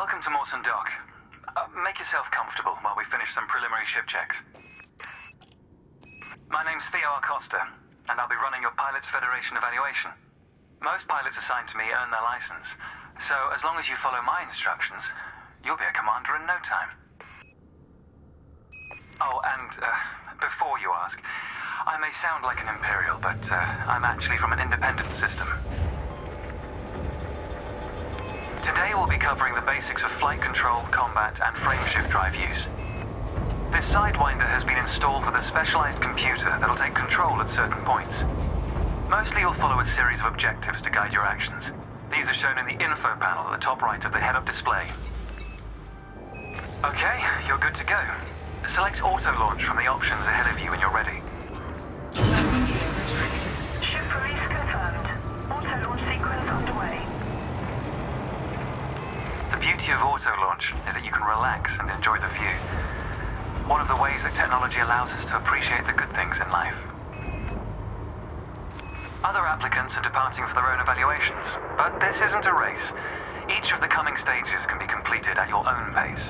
Welcome to Mawson Dock. Make yourself comfortable while we finish some preliminary ship checks. My name's Theo Acosta, and I'll be running your Pilots Federation evaluation. Most pilots assigned to me earn their license, so as long as you follow my instructions, you'll be a commander in no time. Oh, and before you ask, I may sound like an Imperial, but I'm actually from an independent system. Today we'll be covering the basics of flight control, combat, and frameshift drive use. This Sidewinder has been installed with a specialized computer that'll take control at certain points. Mostly you'll follow a series of objectives to guide your actions. These are shown in the info panel at the top right of the head-up display. Okay, you're good to go. Select auto launch from the options ahead of you when you're ready. Ship release confirmed. Auto launch sequence underway. The beauty of auto launch is that you can relax and enjoy the view. One of the ways that technology allows us to appreciate the good things in life. Other applicants are departing for their own evaluations, but this isn't a race. Each of the coming stages can be completed at your own pace.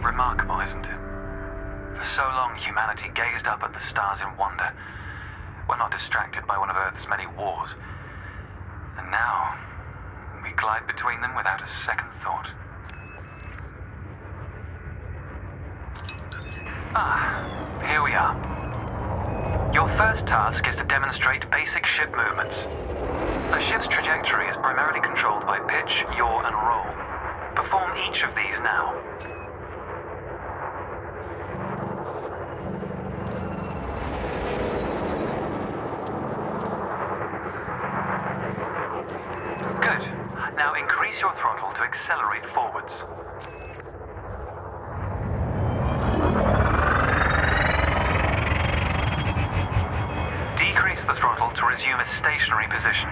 Remarkable, isn't it? For so long, humanity gazed up at the stars in wonder. We're not distracted by one of Earth's many wars. And now, we glide between them without a second thought. Here we are. Your first task is to demonstrate basic ship movements. A ship's trajectory is primarily controlled by pitch, yaw, and roll. Perform each of these now. Good. Now increase your throttle to accelerate forwards. Decrease the throttle to resume a stationary position.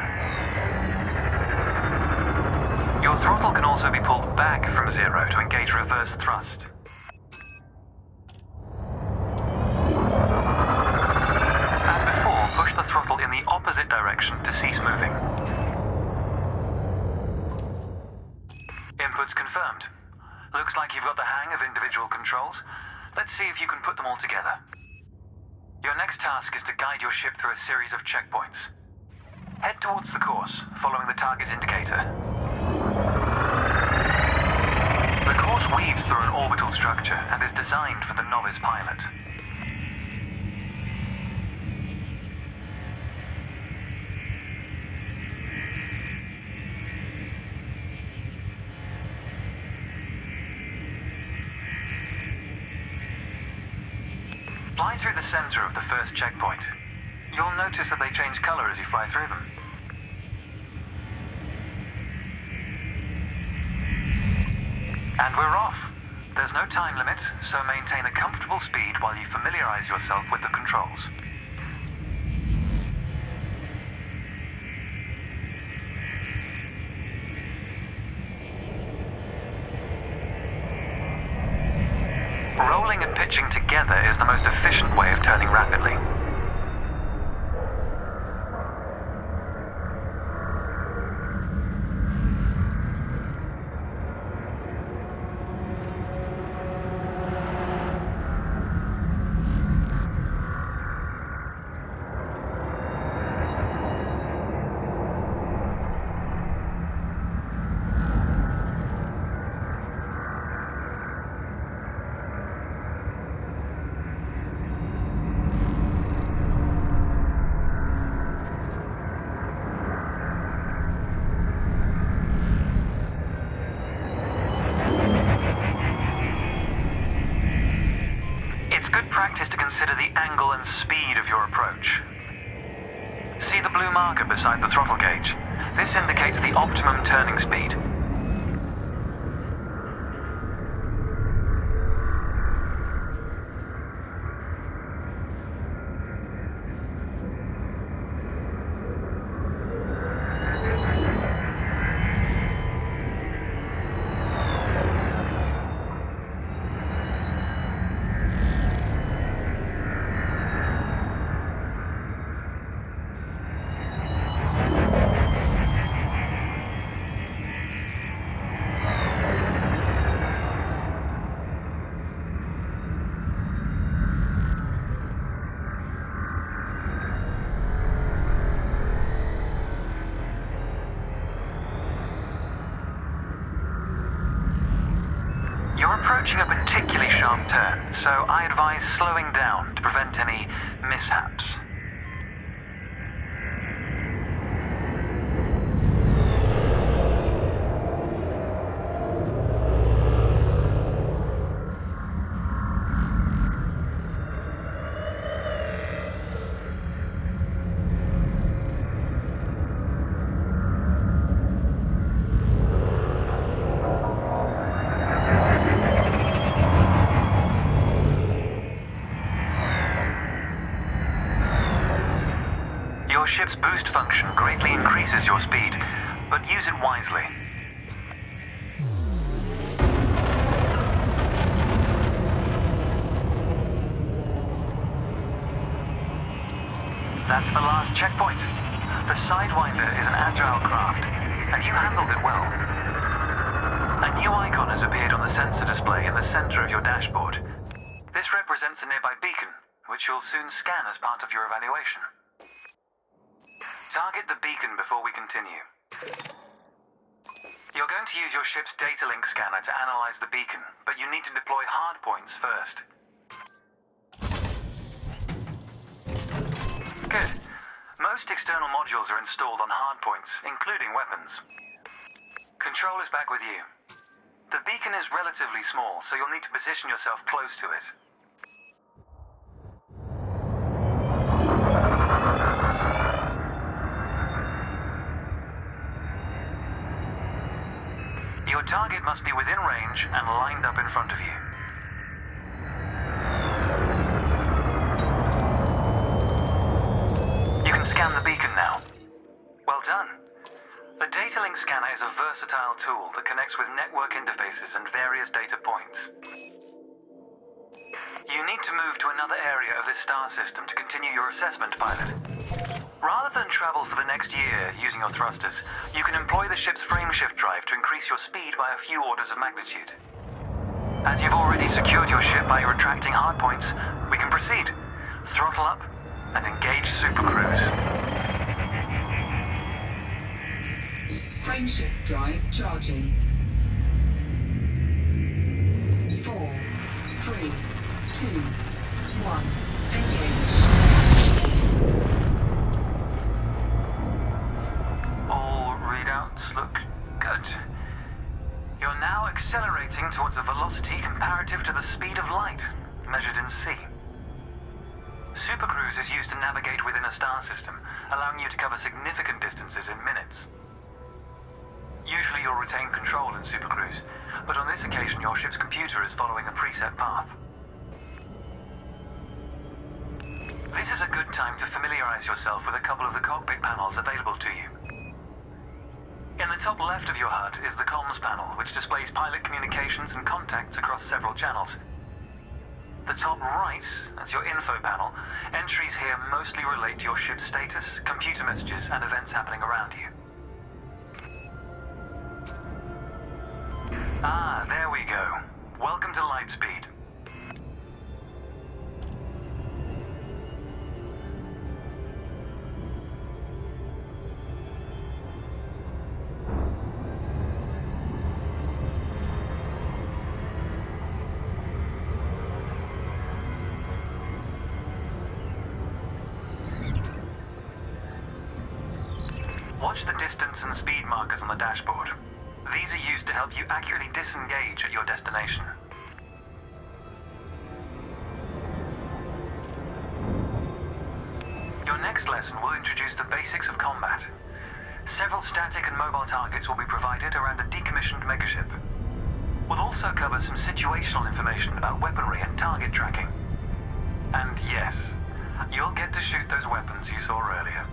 Your throttle can also be pulled back from zero to engage reverse thrust. As before, push the throttle in the opposite direction to cease moving. Inputs confirmed. Looks like you've got the hang of individual controls. Let's see if you can put them all together. Your next task is to guide your ship through a series of checkpoints. Head towards the course, following the target indicator. The course weaves through an orbital structure and is designed for the novice pilot. Fly through the center of the first checkpoint. You'll notice that they change color as you fly through them. And we're off. There's no time limit, so maintain a comfortable speed while you familiarize yourself with the controls. Rolling and pitching together is the most efficient way of turning rapidly. See the blue marker beside the throttle gauge? This indicates the optimum turning speed. You're approaching a particularly sharp turn, so I advise slowing down to prevent any mishaps. Your ship's boost function greatly increases your speed, but use it wisely. That's the last checkpoint. The Sidewinder is an agile craft, and you handled it well. A new icon has appeared on the sensor display in the center of your dashboard. This represents a nearby beacon, which you'll soon scan as part of your evaluation. Target the beacon before we continue. You're going to use your ship's data link scanner to analyze the beacon, but you need to deploy hardpoints first. Good. Most external modules are installed on hardpoints, including weapons. Control is back with you. The beacon is relatively small, so you'll need to position yourself close to it. Your target must be within range and lined up in front of you. You can scan the beacon now. Well done. The data link scanner is a versatile tool that connects with network interfaces and various data points. You need to move to another area of this star system to continue your assessment, pilot. Rather than travel for the next year using your thrusters, you can employ the ship's frameshift drive to increase your speed by a few orders of magnitude. As you've already secured your ship by retracting hardpoints, we can proceed. Throttle up and engage Super Cruise. Frameshift drive charging. 4, 3, 2, 1. Engage. All readouts look good. You're now accelerating towards a velocity comparative to the speed of light, measured in C. Supercruise is used to navigate within a star system, allowing you to cover significant distances in minutes. Usually you'll retain control in Supercruise, but on this occasion your ship's computer is following a preset path. This is a good time to familiarize yourself with a couple of the cockpit panels available to you. In the top left of your HUD is the comms panel, which displays pilot communications and contacts across several channels. The top right is your info panel. Entries here mostly relate to your ship's status, computer messages, and events happening around you. Ah, there we go. Welcome to Lightspeed. Watch the distance and speed markers on the dashboard. These are used to help you accurately disengage at your destination. Your next next lesson will introduce the basics of combat. Several static and mobile targets will be provided around a decommissioned megaship. We'll also cover some situational information about weaponry and target tracking. And yes, you'll get to shoot those weapons you saw earlier.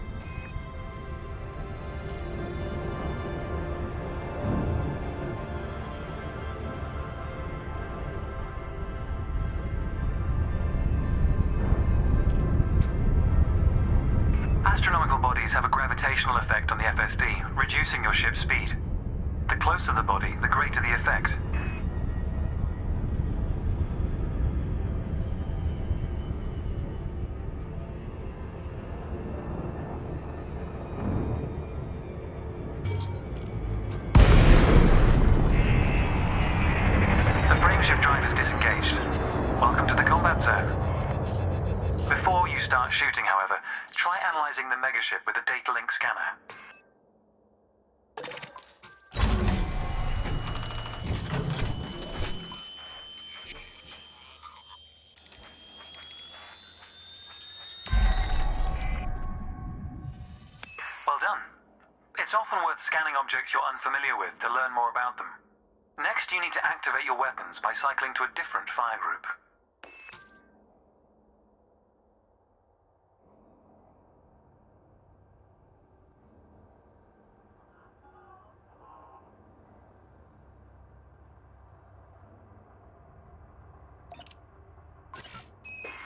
Astronomical bodies have a gravitational effect on the FSD, reducing your ship's speed. The closer the body, the greater the effect. The frameshift drive is disengaged. Welcome to the combat zone. Before you start shooting, however, try analyzing the megaship with a data link scanner. Well done. It's often worth scanning objects you're unfamiliar with to learn more about them. Next, you need to activate your weapons by cycling to a different fire group.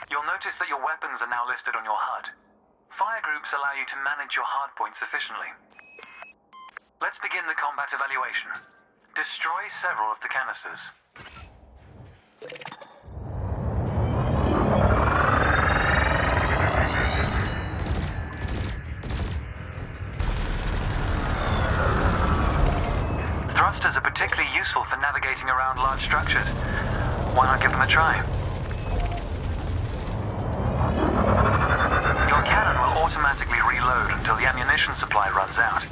You'll notice that your weapons are now listed on your HUD. Fire groups allow you to manage your hardpoints efficiently. Let's begin the combat evaluation. Destroy several of the canisters. Thrusters are particularly useful for navigating around large structures. Why not give them a try? Your cannon will automatically reload until the ammunition supply runs out.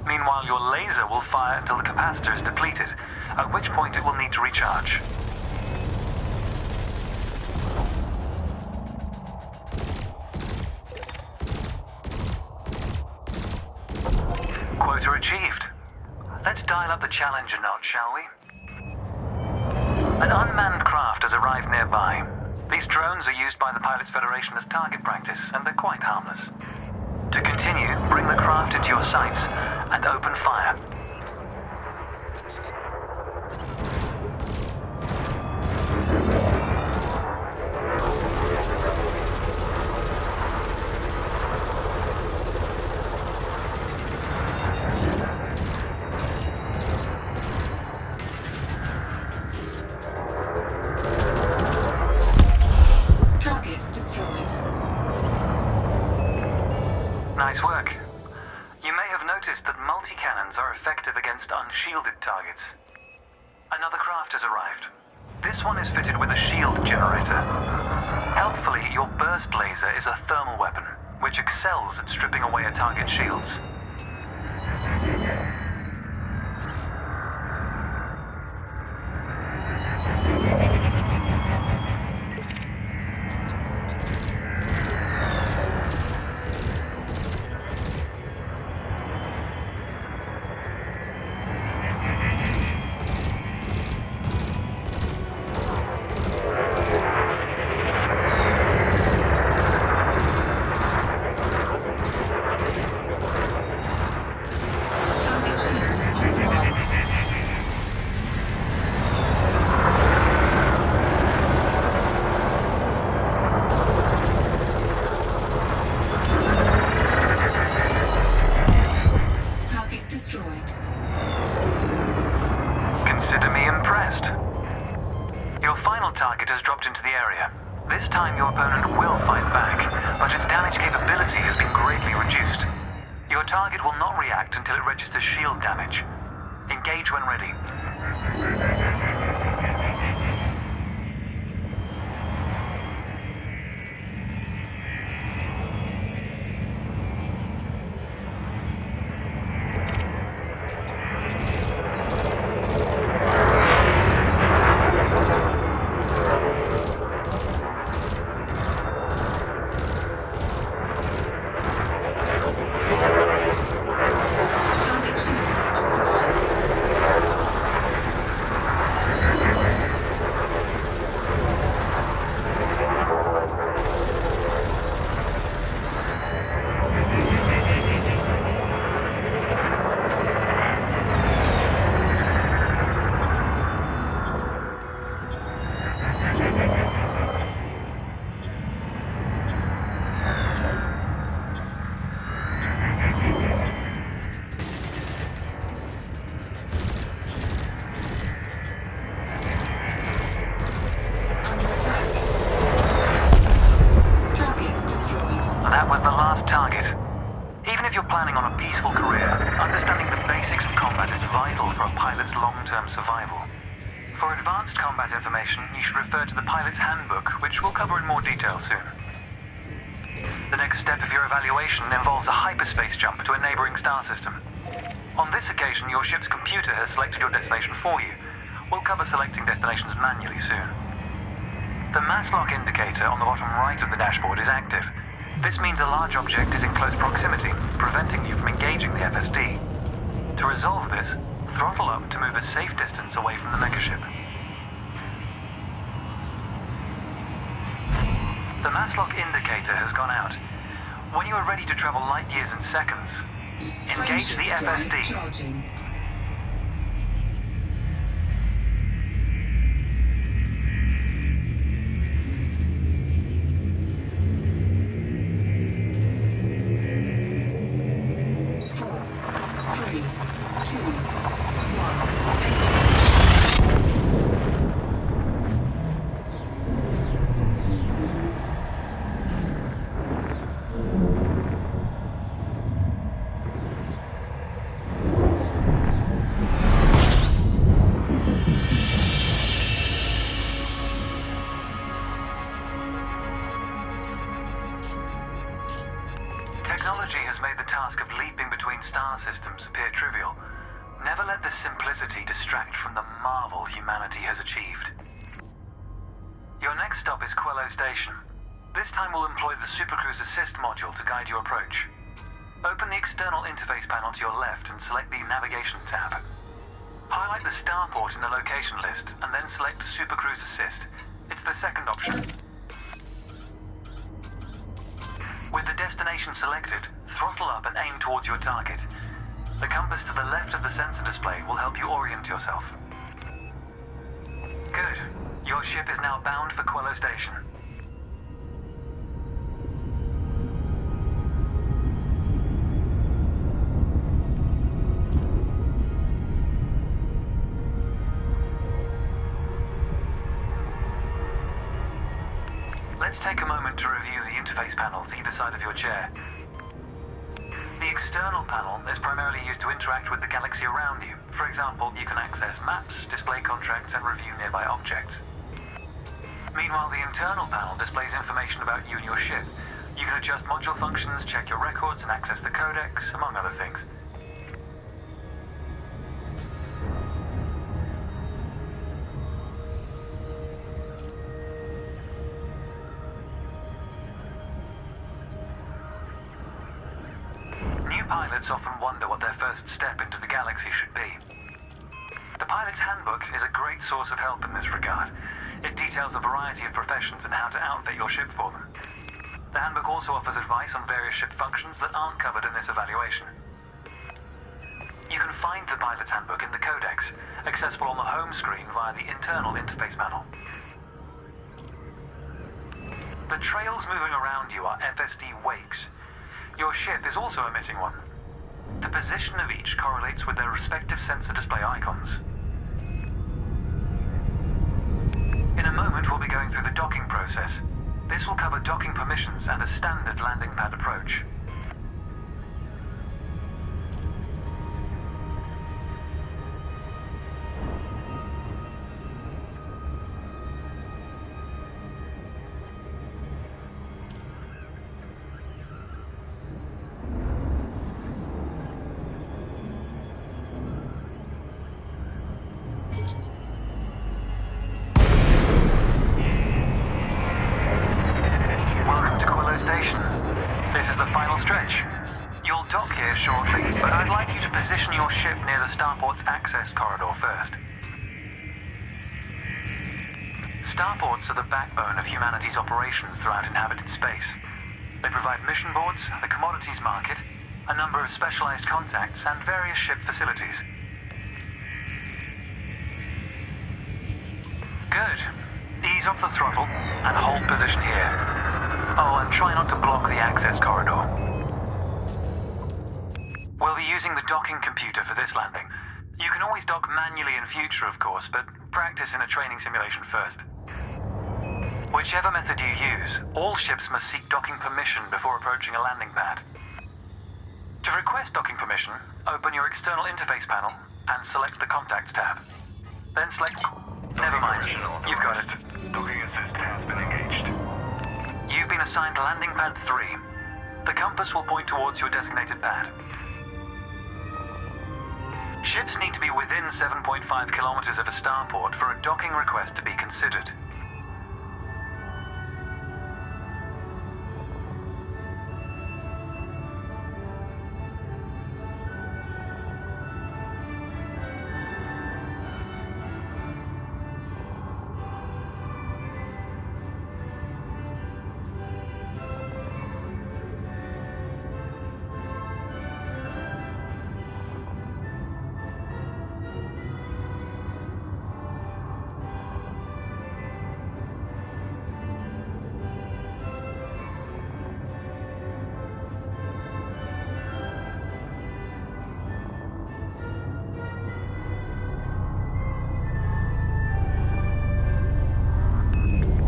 Meanwhile, your laser will fire until the capacitor is depleted, at which point it will need to recharge. Quota achieved. Let's dial up the challenge a notch, shall we? An unmanned craft has arrived nearby. These drones are used by the Pilots Federation as target practice, and they're quite harmless. To continue, bring the craft into your sights and open fire. Nice work. You may have noticed that multi-cannons are effective against unshielded targets. Another craft has arrived. This one is fitted with a shield generator. Helpfully, your burst laser is a thermal weapon, which excels at stripping away a target's shields. Consider me impressed. Your final target has dropped into the area. This time your opponent will fight back, but its damage capability has been greatly reduced. Your target will not react until it registers shield damage. Engage when ready. was the last target. Even if you're planning on a peaceful career, understanding the basics of combat is vital for a pilot's long-term survival. For advanced combat information, you should refer to the pilot's handbook, which we'll cover in more detail soon. The next step of your evaluation involves a hyperspace jump to a neighboring star system. On this occasion, your ship's computer has selected your destination for you. We'll cover selecting destinations manually soon. The mass lock indicator on the bottom right of the dashboard is active. This means a large object is in close proximity, preventing you from engaging the FSD. To resolve this, throttle up to move a safe distance away from the megaship. The mass lock indicator has gone out. When you are ready to travel light years in seconds, engage the Frameshift drive FSD. charging. Four, three, two, one. Engage. Technology has made the task of leaping between star systems appear trivial. Never let this simplicity distract from the marvel humanity has achieved. Your next stop is Quello Station. This time we'll employ the Supercruise Assist module to guide your approach. Open the external interface panel to your left and select the Navigation tab. Highlight the starport in the location list and then select Supercruise Assist. It's the second option. With the destination selected, throttle up and aim towards your target. The compass to the left of the sensor display will help you orient yourself. Good. Your ship is now bound for Quello Station. Let's take a moment to review the interface panels either side of your chair. The external panel is primarily used to interact with the galaxy around you. For example, you can access maps, display contracts, and review nearby objects. Meanwhile, the internal panel displays information about you and your ship. You can adjust module functions, check your records, and access the codex, among other things. Pilots often wonder what their first step into the galaxy should be. The pilot's handbook is a great source of help in this regard. It details a variety of professions and how to outfit your ship for them. The handbook also offers advice on various ship functions that aren't covered in this evaluation. You can find the pilot's handbook in the codex, accessible on the home screen via the internal interface panel. The trails moving around you are FSD wakes. Your ship is also emitting one. The position of each correlates with their respective sensor display icons. In a moment, we'll be going through the docking process. This will cover docking permissions and a standard landing pad approach. Welcome to Quello Station. This is the final stretch. You'll dock here shortly, but I'd like you to position your ship near the starport's access corridor first. Starports are the backbone of humanity's operations throughout inhabited space. They provide mission boards, the commodities market, a number of specialized contacts, and various ship facilities. Good. Ease off the throttle and hold position here. Oh, and try not to block the access corridor. We'll be using the docking computer for this landing. You can always dock manually in future, of course, but practice in a training simulation first. Whichever method you use, all ships must seek docking permission before approaching a landing pad. To request docking permission, open your external interface panel and select the Contacts tab. Then select... Never mind, you've got it. Docking assist has been engaged. You've been assigned landing pad 3. The compass will point towards your designated pad. Ships need to be within 7.5 kilometers of a starport for a docking request to be considered.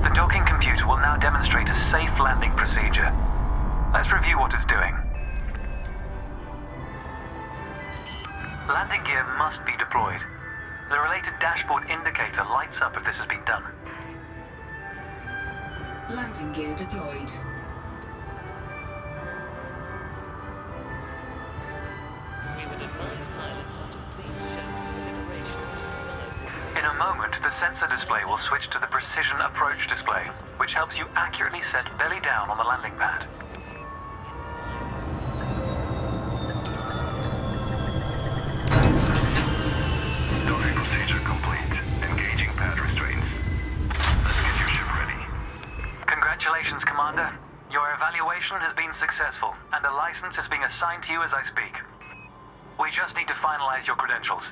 The docking computer will now demonstrate a safe landing procedure. Let's review what it's doing. Landing gear must be deployed. The related dashboard indicator lights up if this has been done. Landing gear deployed. We would advise pilots to please show consideration to fellow visitors. In a moment, the sensor display will switch to the Precision Approach display, which helps you accurately set belly down on the landing pad. Docking procedure complete. Engaging pad restraints. Let's get your ship ready. Congratulations, Commander. Your evaluation has been successful, and a license is being assigned to you as I speak. We just need to finalize your credentials.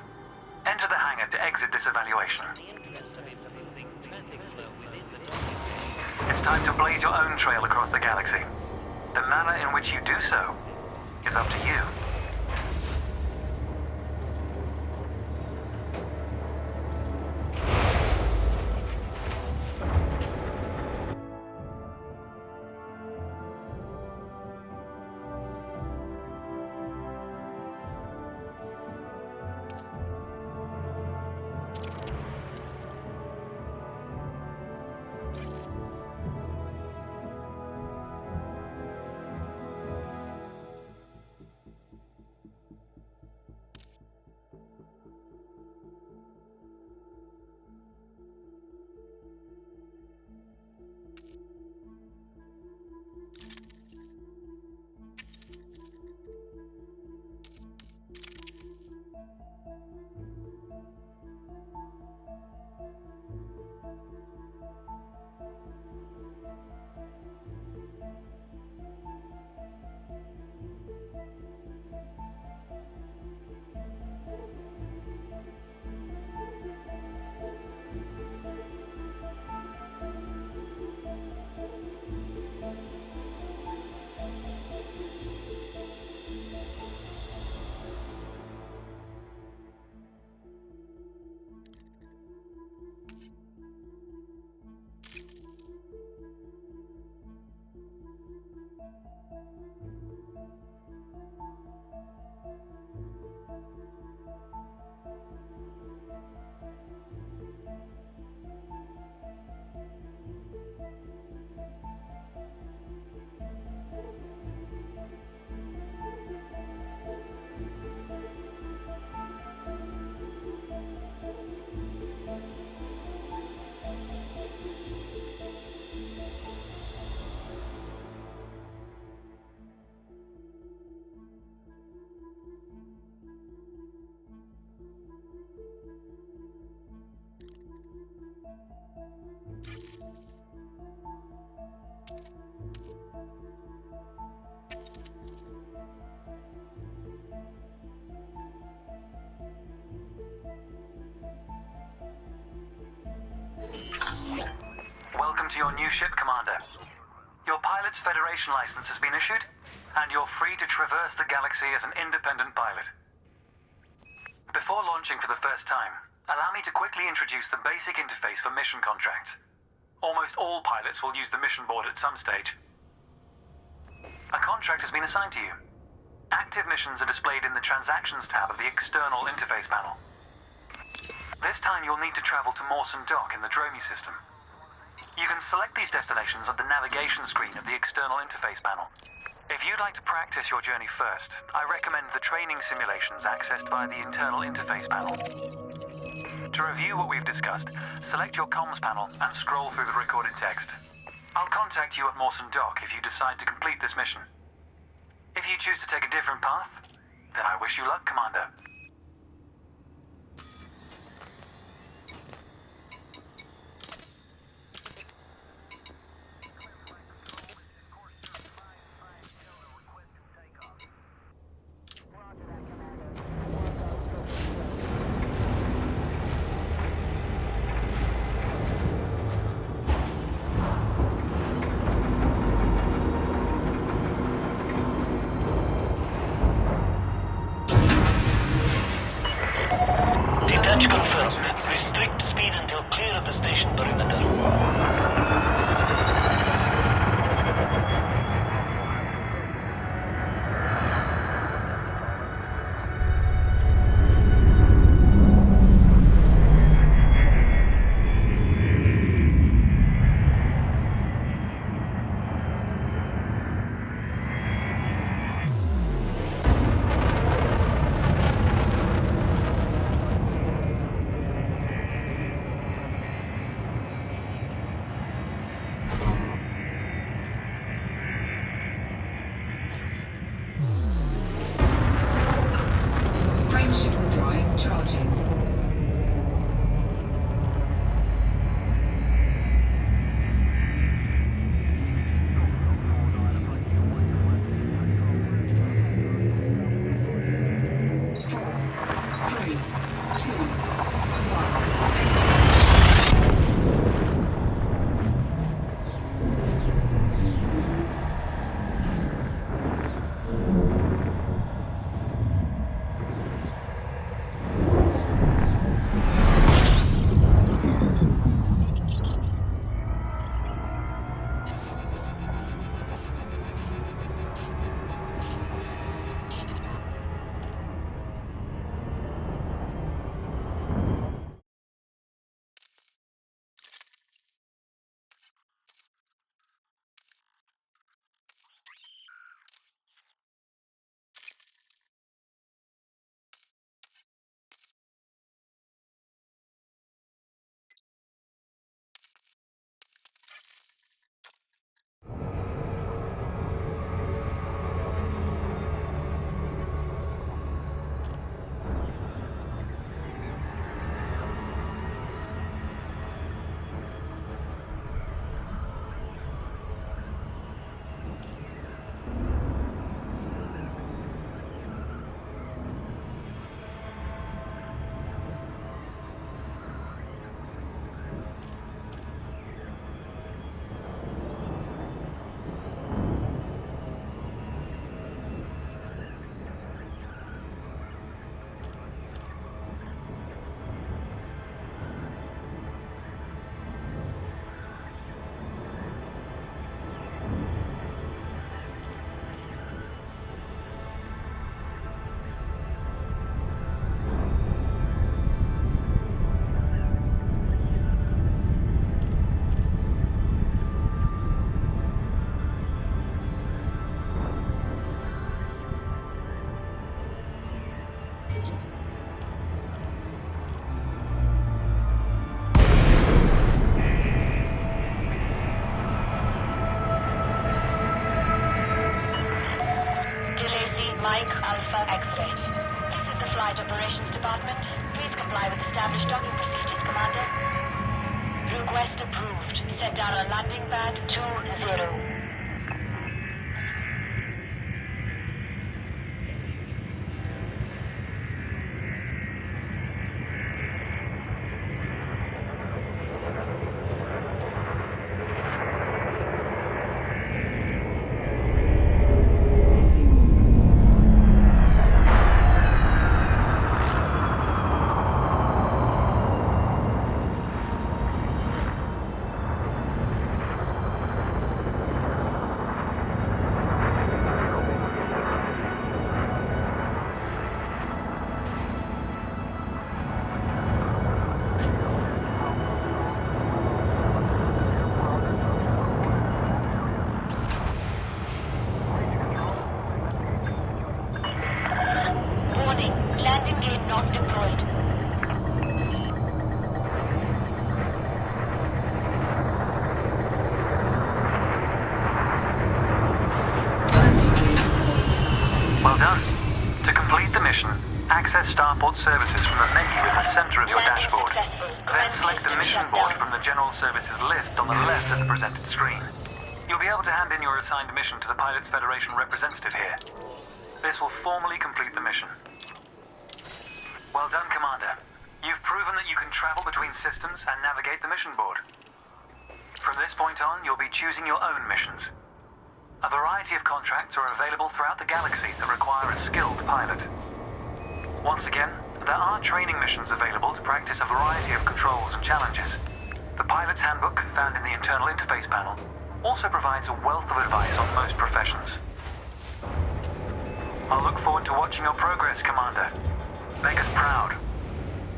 Enter the hangar to exit this evaluation. In the interest of improving traffic flow within the docking bay, It's time to blaze your own trail across the galaxy. The manner in which you do so is up to you. Welcome to your new ship, Commander. Your pilot's Federation license has been issued, and you're free to traverse the galaxy as an independent pilot. Before launching for the first time, allow me to quickly introduce the basic interface for mission contracts. Almost all pilots will use the mission board at some stage. A contract has been assigned to you. Active missions are displayed in the Transactions tab of the external interface panel. This time you'll need to travel to Mawson Dock in the Dromi system. You can select these destinations on the navigation screen of the external interface panel. If you'd like to practice your journey first, I recommend the training simulations accessed via the internal interface panel. To review what we've discussed, select your comms panel and scroll through the recorded text. I'll contact you at Mawson Dock if you decide to complete this mission. If you choose to take a different path, then I wish you luck, Commander. Detach confirmed. Restrict speed until clear of the station perimeter. Frameshift drive charging. Four, three, two, Mike Alpha X-ray. This is the Flight Operations Department. Please comply with established docking procedures, Commander. Request approved. Set down on landing pad 20. done. To complete the mission, access Starport services from the menu in the center of your dashboard. Then select the mission board from the General Services list on the left of the presented screen. You'll be able to hand in your assigned mission to the Pilots Federation representative here. This will formally complete the mission. Well done, Commander. You've proven that you can travel between systems and navigate the mission board. From this point on, you'll be choosing your own missions. A variety of contracts are available throughout the galaxy that require a skilled pilot. Once again, there are training missions available to practice a variety of controls and challenges. The Pilot's Handbook, found in the internal interface panel, also provides a wealth of advice on most professions. I'll look forward to watching your progress, Commander. Make us proud.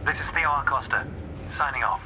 This is Theo Acosta, signing off.